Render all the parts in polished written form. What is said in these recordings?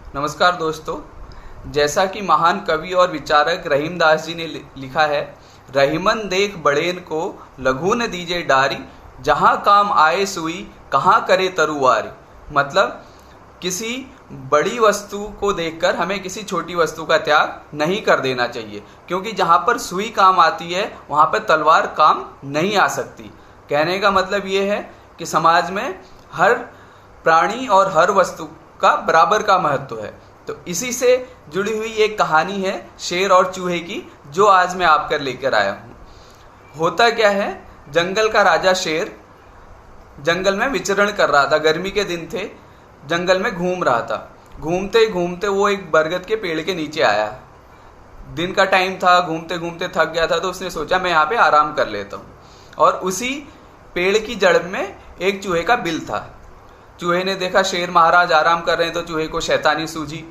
नमस्कार दोस्तों। जैसा कि महान कवि और विचारक रहीमदास जी ने लिखा है, रहीमन देख बड़ेन को लघु न दीजे डारी, जहाँ काम आए सुई कहाँ करे तरुवारी। मतलब किसी बड़ी वस्तु को देखकर हमें किसी छोटी वस्तु का त्याग नहीं कर देना चाहिए, क्योंकि जहाँ पर सुई काम आती है वहाँ पर तलवार काम नहीं आ सकती। कहने का मतलब ये है कि समाज में हर प्राणी और हर वस्तु का बराबर का महत्व है। तो इसी से जुड़ी हुई एक कहानी है शेर और चूहे की, जो आज मैं आपकर लेकर आया हूँ। होता क्या है, जंगल का राजा शेर जंगल में विचरण कर रहा था। गर्मी के दिन थे, जंगल में घूम रहा था। घूमते घूमते वो एक बरगद के पेड़ के नीचे आया। दिन का टाइम था, घूमते घूमते थक गया था, तो उसने सोचा मैं यहाँ पे आराम कर लेता हूँ। और उसी पेड़ की जड़ में एक चूहे का बिल था। चूहे ने देखा शेर महाराज आराम कर रहे हैं, तो चूहे को शैतानी सूझी।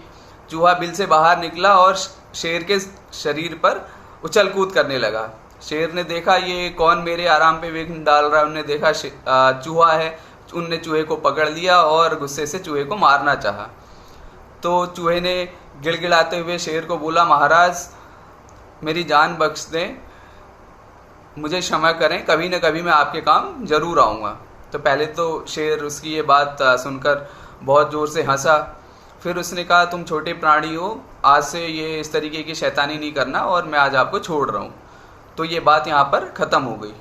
चूहा बिल से बाहर निकला और शेर के शरीर पर उछल कूद करने लगा। शेर ने देखा ये कौन मेरे आराम पे विघ्न डाल रहा है। उन्होंने देखा चूहा है। उनने चूहे को पकड़ लिया और गुस्से से चूहे को मारना चाहा। तो चूहे ने गिड़गिड़ाते हुए शेर को बोला, महाराज मेरी जान बख्श दें, मुझे क्षमा करें, कभी न कभी मैं आपके काम जरूर आऊँगा। तो पहले तो शेर उसकी ये बात सुनकर बहुत ज़ोर से हंसा। फिर उसने कहा, तुम छोटे प्राणी हो, आज से ये इस तरीके की शैतानी नहीं करना और मैं आज आपको छोड़ रहा हूँ। तो ये बात यहाँ पर ख़त्म हो गई।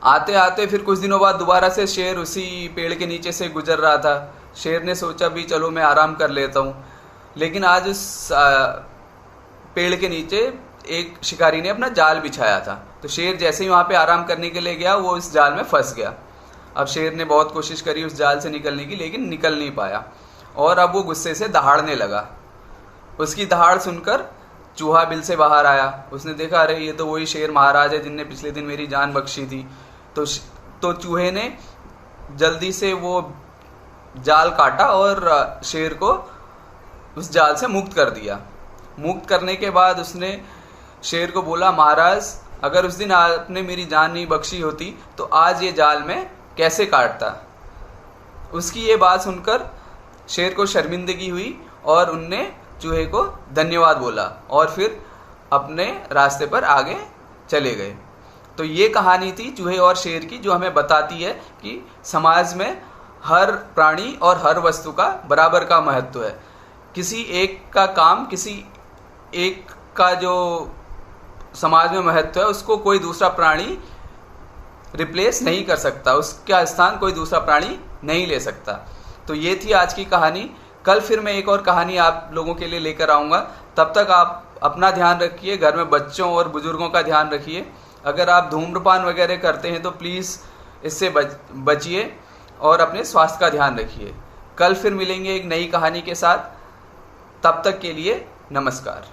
आते आते फिर कुछ दिनों बाद दोबारा से शेर उसी पेड़ के नीचे से गुजर रहा था। शेर ने सोचा भी चलो मैं आराम कर लेता हूँ, लेकिन आज उस पेड़ के नीचे एक शिकारी ने अपना जाल बिछाया था। तो शेर जैसे ही वहाँ पे आराम करने के लिए गया, वो उस जाल में फंस गया। अब शेर ने बहुत कोशिश करी उस जाल से निकलने की, लेकिन निकल नहीं पाया और अब वो गुस्से से दहाड़ने लगा। उसकी दहाड़ सुनकर चूहा बिल से बाहर आया। उसने देखा, अरे ये तो वही शेर महाराज है जिनने पिछले दिन मेरी जान बख्शी थी। तो चूहे ने जल्दी से वो जाल काटा और शेर को उस जाल से मुक्त कर दिया। मुक्त करने के बाद उसने शेर को बोला, महाराज अगर उस दिन आपने मेरी जान नहीं बख्शी होती तो आज ये जाल में कैसे काटता। उसकी ये बात सुनकर शेर को शर्मिंदगी हुई और उनने चूहे को धन्यवाद बोला और फिर अपने रास्ते पर आगे चले गए। तो ये कहानी थी चूहे और शेर की, जो हमें बताती है कि समाज में हर प्राणी और हर वस्तु का बराबर का महत्व है। किसी एक का काम, किसी एक का जो समाज में महत्व है, उसको कोई दूसरा प्राणी रिप्लेस नहीं कर सकता, उसका स्थान कोई दूसरा प्राणी नहीं ले सकता। तो ये थी आज की कहानी। कल फिर मैं एक और कहानी आप लोगों के लिए लेकर आऊँगा। तब तक आप अपना ध्यान रखिए, घर में बच्चों और बुजुर्गों का ध्यान रखिए। अगर आप धूम्रपान वगैरह करते हैं तो प्लीज़ इससे बचिए और अपने स्वास्थ्य का ध्यान रखिए। कल फिर मिलेंगे एक नई कहानी के साथ। तब तक के लिए नमस्कार।